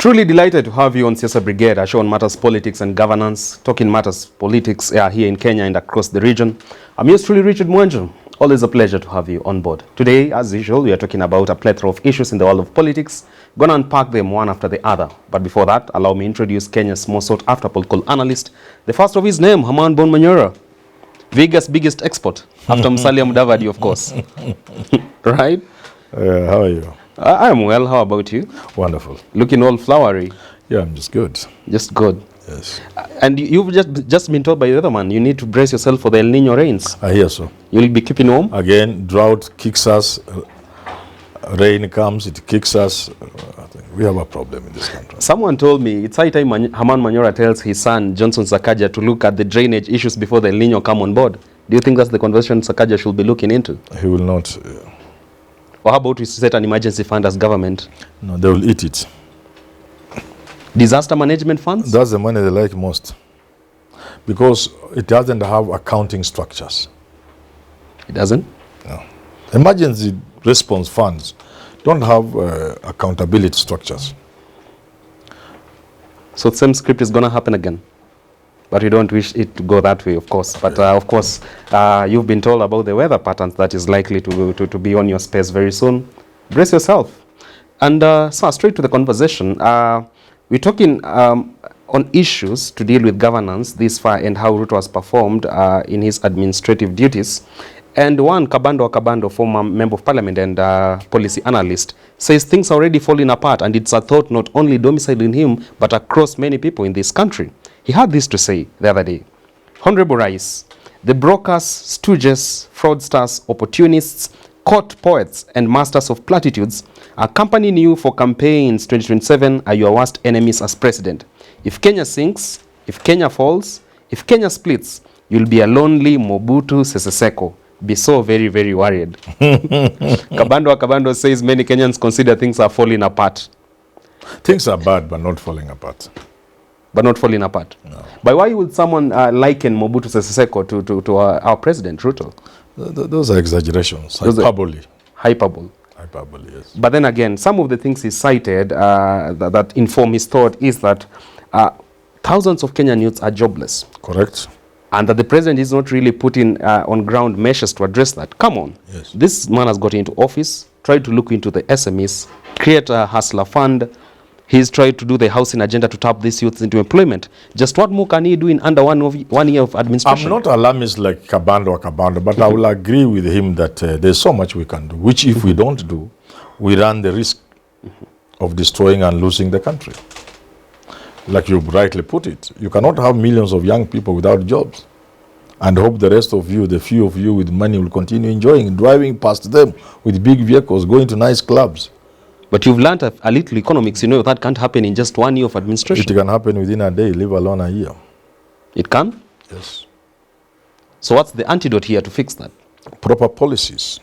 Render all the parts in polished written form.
Truly delighted to have you on Siasa Brigade, a show on matters politics and governance, talking matters politics here in Kenya and across the region. I'm yours truly, Richard Mwanjo. Always a pleasure to have you on board. Today, as usual, we are talking about a plethora of issues in the world of politics. Gonna unpack them one after the other. But before that, allow me to introduce Kenya's most sought-after political analyst, the first of his name, Herman Manyora, Vegas' biggest export, after Musalia Mudavadi, of course. Right? How are you? I'm well. How about you? Wonderful. Looking all flowery. Yeah, I'm just good. Just good. Yes. And you've just been told by the other man, you need to brace yourself for the El Nino rains. I hear so. You'll be keeping warm? Again, drought kicks us. Rain comes, it kicks us. I think we have a problem in this country. Someone told me it's high time Herman Manyora tells his son, Johnson Sakaja, to look at the drainage issues before the El Nino come on board. Do you think that's the conversation Sakaja should be looking into? He will not. Or how about we set an emergency fund as government? No, they will eat it. Disaster management funds? That's the money they like most. Because it doesn't have accounting structures. It doesn't? No. Emergency response funds don't have accountability structures. So the same script is going to happen again? But we don't wish it to go that way, of course. But of course, you've been told about the weather patterns that is likely to be on your space very soon. Brace yourself. And so straight to the conversation. We're talking on issues to deal with governance this far and how Ruto has performed in his administrative duties. And one, Kabando, former member of parliament and policy analyst, says things are already falling apart, and it's a thought not only domiciled in him, but across many people in this country. He had this to say the other day. Honorable Rais, the brokers, stooges, fraudsters, opportunists, court poets, and masters of platitudes accompanying you for campaigns 2027 are your worst enemies as president. If Kenya sinks, if Kenya falls, if Kenya splits, you'll be a lonely Mobutu Sese Seko. Be so very, very worried. Kabando says many Kenyans consider things are falling apart. Things are bad, but not falling apart. But not falling apart. No. But why would someone liken Mobutu Sese Seko to our president, Ruto? Those are exaggerations. Hyperbole. Hyperbole, yes. But then again, some of the things he cited that inform his thought is that thousands of Kenyan youths are jobless. Correct. And that the president is not really putting on ground measures to address that. Come on. Yes. This man has got into office, tried to look into the SMEs, create a hustler fund. He's tried to do the housing agenda to tap these youths into employment. Just what more can he do in under 1 year of administration? I'm not alarmist like Kabando, but I will agree with him that there's so much we can do, which if we don't do, we run the risk of destroying and losing the country. Like you rightly put it, you cannot have millions of young people without jobs and hope the rest of you, the few of you with money, will continue enjoying, driving past them with big vehicles, going to nice clubs. But you've learned a little economics, you know that can't happen in just 1 year of administration. It can happen within a day, leave alone a year. It can? Yes. So what's the antidote here to fix that? Proper policies.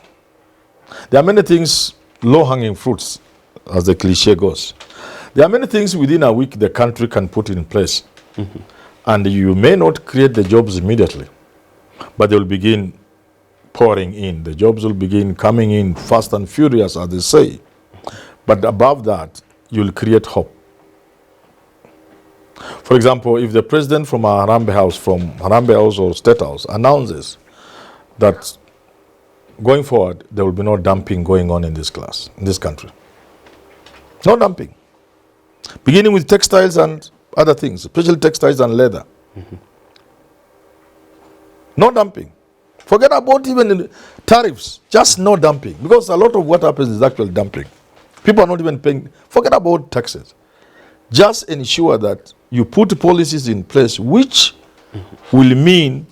There are many things, low-hanging fruits, as the cliche goes. There are many things within a week the country can put in place. Mm-hmm. And you may not create the jobs immediately, but they will begin pouring in. The jobs will begin coming in fast and furious, as they say. But above that, you'll create hope. For example, if the president from Harambee House or State House announces that going forward, there will be no dumping going on in this country. No dumping. Beginning with textiles and other things, especially textiles and leather. Mm-hmm. No dumping. Forget about even tariffs, just no dumping. Because a lot of what happens is actual dumping. People are not even paying. Forget about taxes. Just ensure that you put policies in place which will mean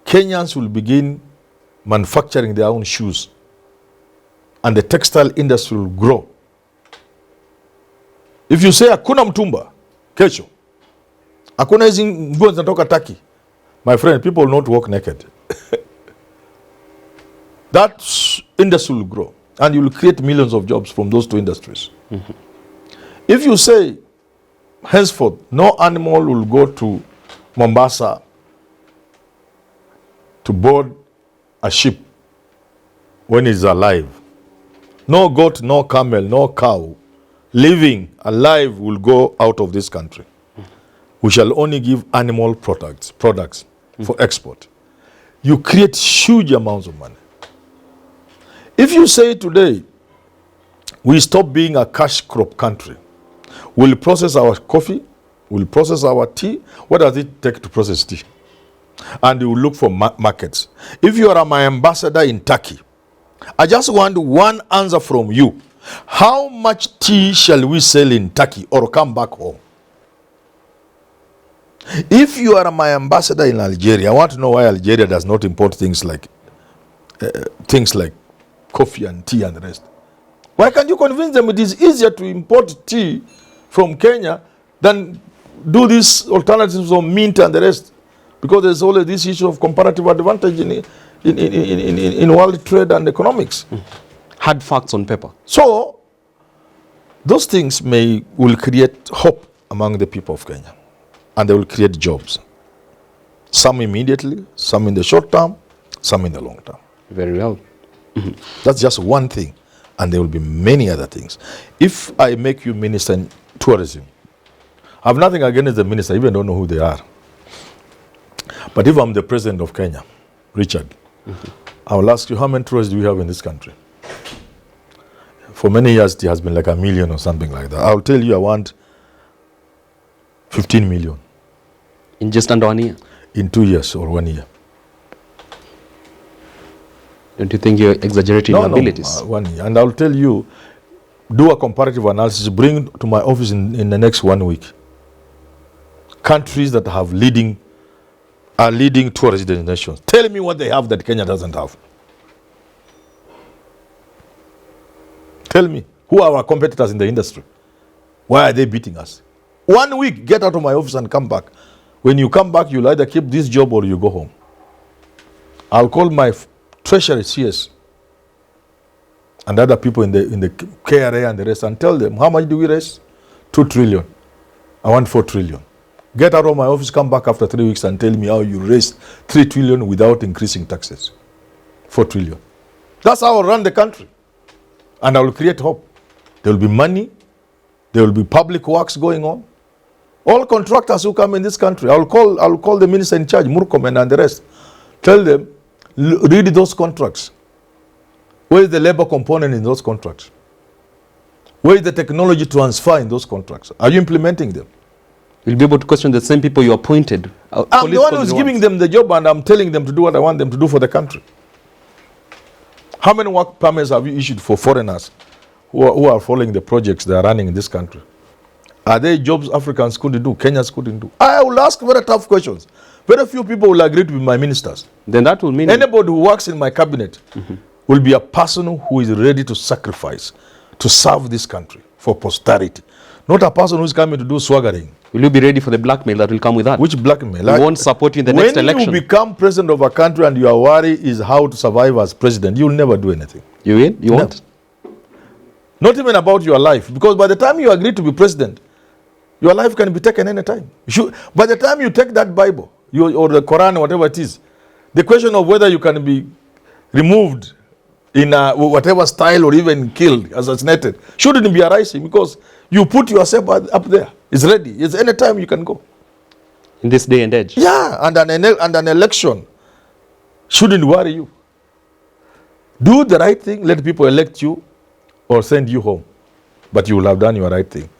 Kenyans will begin manufacturing their own shoes. And the textile industry will grow. If you say hakuna mtumba, kesho, hakuna hizi nguo zinatoka Turkey, my friend, people will not walk naked. That industry will grow. And you will create millions of jobs from those two industries. Mm-hmm. If you say, henceforth, no animal will go to Mombasa to board a ship when it's alive. No goat, no camel, no cow living, alive, will go out of this country. We shall only give animal products for export. You create huge amounts of money. If you say today, we stop being a cash crop country, we'll process our coffee, we'll process our tea. What does it take to process tea? And you will look for markets. If you are my ambassador in Turkey, I just want one answer from you. How much tea shall we sell in Turkey or come back home? If you are my ambassador in Algeria, I want to know why Algeria does not import things like coffee and tea and the rest. Why can't you convince them it is easier to import tea from Kenya than do these alternatives of mint and the rest? Because there's always this issue of comparative advantage in world trade and economics. Hard facts on paper. So, those things will create hope among the people of Kenya. And they will create jobs. Some immediately, some in the short term, some in the long term. Very well. That's just one thing. And there will be many other things. If I make you minister in tourism, I have nothing against the minister, I even don't know who they are. But if I'm the president of Kenya, Richard, I will ask you, how many tourists do we have in this country? For many years, it has been like 1 million or something like that. I'll tell you, I want 15 million. In just under 1 year? In 2 years or 1 year. Don't you think you're exaggerating your abilities? 1 year. And I'll tell you, do a comparative analysis, bring to my office in the next 1 week. Countries that have are leading tourist destinations. Tell me what they have that Kenya doesn't have. Tell me, who are our competitors in the industry? Why are they beating us? 1 week, get out of my office and come back. When you come back, you'll either keep this job or you go home. I'll call my treasury CS and other people in the KRA and the rest and tell them, how much do we raise? 2 trillion. I want 4 trillion. Get out of my office, come back after 3 weeks and tell me how you raised 3 trillion without increasing taxes. 4 trillion. That's how I'll run the country. And I will create hope. There will be money. There will be public works going on. All contractors who come in this country, I'll call the minister in charge, Murkomen and the rest. Tell them, read those contracts. Where is the labor component in those contracts? Where is the technology transfer in those contracts? Are you implementing them? You'll be able to question the same people you appointed. I'm the one who's giving them the job and I'm telling them to do what I want them to do for the country. How many work permits have you issued for foreigners who are following the projects they are running in this country? Are there jobs Africans couldn't do, Kenyans couldn't do? I will ask very tough questions. Very few people will agree to be my ministers. Then that will mean anybody who works in my cabinet will be a person who is ready to sacrifice, to serve this country for posterity. Not a person who is coming to do swaggering. Will you be ready for the blackmail that will come with that? Which blackmail? We won't support you in the next election. When you become president of a country and your worry is how to survive as president, you will never do anything. You will? You won't? Not even about your life. Because by the time you agree to be president, your life can be taken any time. By the time you take that Bible, or the Quran, or whatever it is, the question of whether you can be removed in whatever style or even killed, assassinated, shouldn't be arising because you put yourself up there. It's ready. It's any time you can go. In this day and age. Yeah, and an election shouldn't worry you. Do the right thing, let people elect you or send you home. But you will have done your right thing.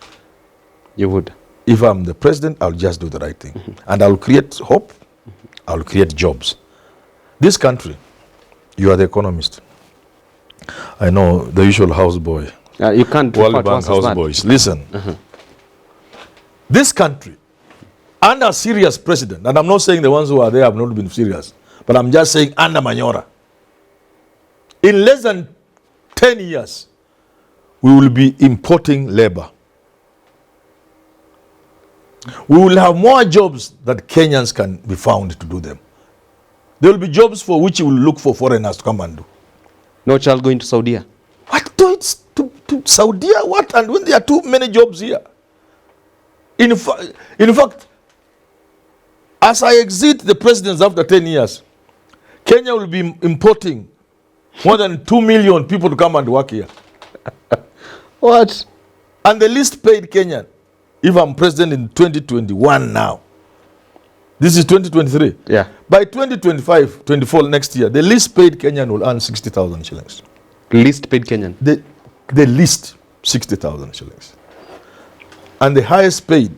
You would. If I'm the president, I'll just do the right thing. And I'll create hope. I'll create jobs. This country, you are the economist. I know the usual houseboy. You can't. World Bank houseboys. Listen. This country, under a serious president, and I'm not saying the ones who are there have not been serious, but I'm just saying under Manyora, in less than 10 years, we will be importing labor. We will have more jobs that Kenyans can be found to do them. There will be jobs for which you will look for foreigners to come and do. No child going to Saudi. What? To Saudi? What? And when there are too many jobs here? In fact, as I exit the presidency after 10 years, Kenya will be importing more than 2 million people to come and work here. What? And the least paid Kenyan, if I'm president in 2021 now, this is 2023. Yeah. By 2025, 24 next year, the least paid Kenyan will earn 60,000 shillings. Least paid Kenyan. The least 60,000 shillings. And the highest paid.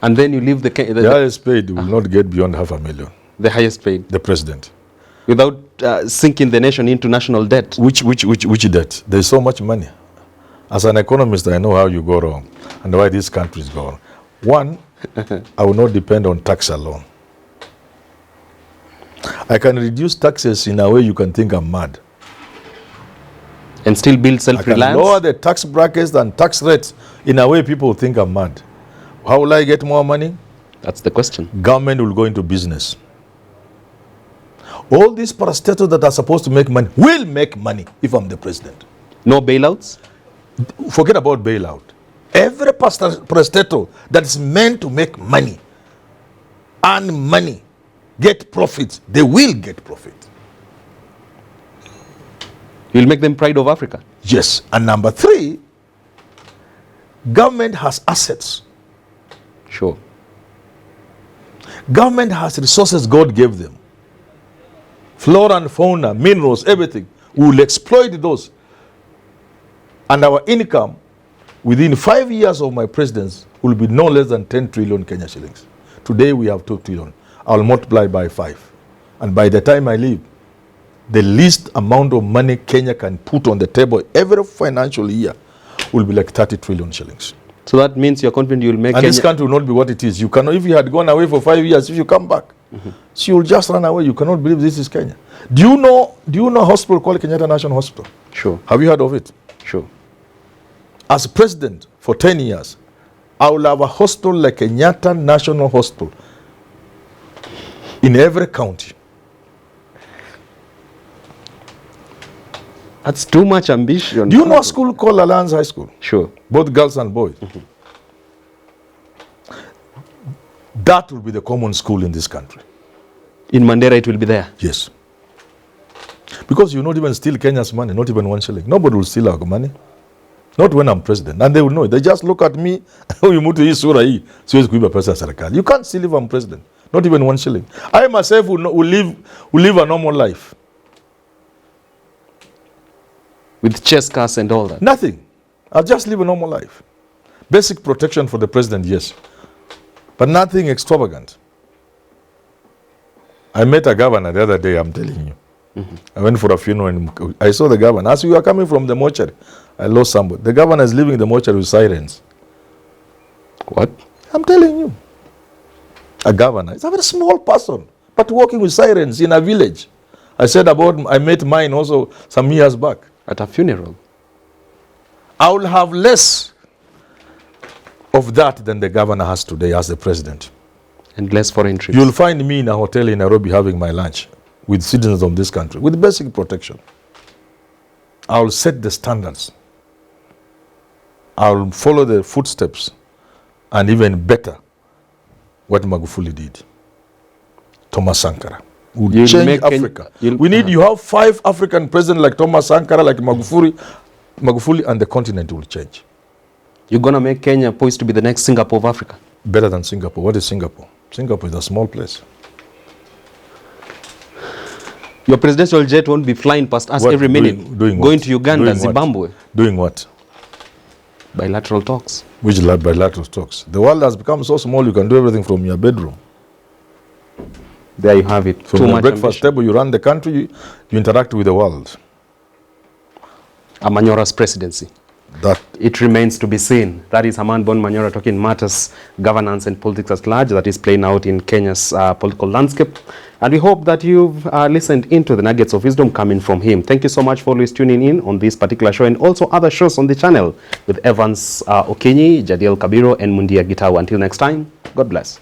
And then you leave the highest paid will not get beyond 500,000. The highest paid. The president. Without sinking the nation into national debt. Which debt? There's so much money. As an economist, I know how you go wrong and why this country is going. One, I will not depend on tax alone. I can reduce taxes in a way you can think I'm mad. And still build self-reliance? I can lower the tax brackets and tax rates in a way people think I'm mad. How will I get more money? That's the question. Government will go into business. All these parastatals that are supposed to make money will make money if I'm the president. No bailouts? Forget about bailout. Every parastatal that is meant to make money, earn money, get profits, they will get profit. You'll make them pride of Africa? Yes. And number three, government has assets. Sure. Government has resources God gave them. Flora and fauna, minerals, everything. We will exploit those. And our income within 5 years of my presidency will be no less than 10 trillion Kenya shillings. Today we have 2 trillion. I'll multiply by 5. And by the time I leave, the least amount of money Kenya can put on the table every financial year will be like 30 trillion shillings. So that means you're confident you'll make and Kenya. This country will not be what it is. You cannot, if you had gone away for 5 years, if you come back, she will just run away. You cannot believe this is Kenya. Do you know a hospital called Kenyatta National Hospital? Sure. Have you heard of it? Sure. As president for 10 years, I will have a hospital like Kenyatta National Hospital in every county. That's too much ambition. Do you know a school called Alliance High School? Sure. Both girls and boys. That will be the common school in this country. In Mandera it will be there? Yes. Because you not even steal Kenya's money, not even 1 shilling. Nobody will steal our money. Not when I'm president. And they will know it. They just look at me, you can't steal if I'm president. Not even 1 shilling. I myself will live a normal life. With chess cars and all that? Nothing. I'll just live a normal life. Basic protection for the president, yes. But nothing extravagant. I met a governor the other day, I'm telling you. I went for a funeral and I saw the governor. As we were coming from the mortuary, I lost somebody. The governor is leaving the mortuary with sirens. What? I'm telling you. A governor. It's a very small person, but working with sirens in a village. I met mine also some years back. At a funeral? I will have less of that than the governor has today as the president. And less foreign trips. You'll find me in a hotel in Nairobi having my lunch with citizens of this country, with basic protection. I'll set the standards. I'll follow the footsteps, and even better, what Magufuli did. Thomas Sankara. We'll change Africa. You have 5 African presidents like Thomas Sankara, like Magufuli, and the continent will change. You're going to make Kenya poised to be the next Singapore of Africa? Better than Singapore. What is Singapore? Singapore is a small place. Your presidential jet won't be flying past us every minute. Going to Uganda, Zimbabwe. Doing what? Bilateral talks. Which bilateral talks? The world has become so small you can do everything from your bedroom. There you have it. From the breakfast table, you run the country, you interact with the world. A Manyora's presidency. It remains to be seen. That is Herman Manyora talking matters, governance and politics at large that is playing out in Kenya's political landscape. And we hope that you've listened into the nuggets of wisdom coming from him. Thank you so much for always tuning in on this particular show and also other shows on the channel with Evans Okenyi, Jadiel Kabiro and Mundia Gitau. Until next time, God bless.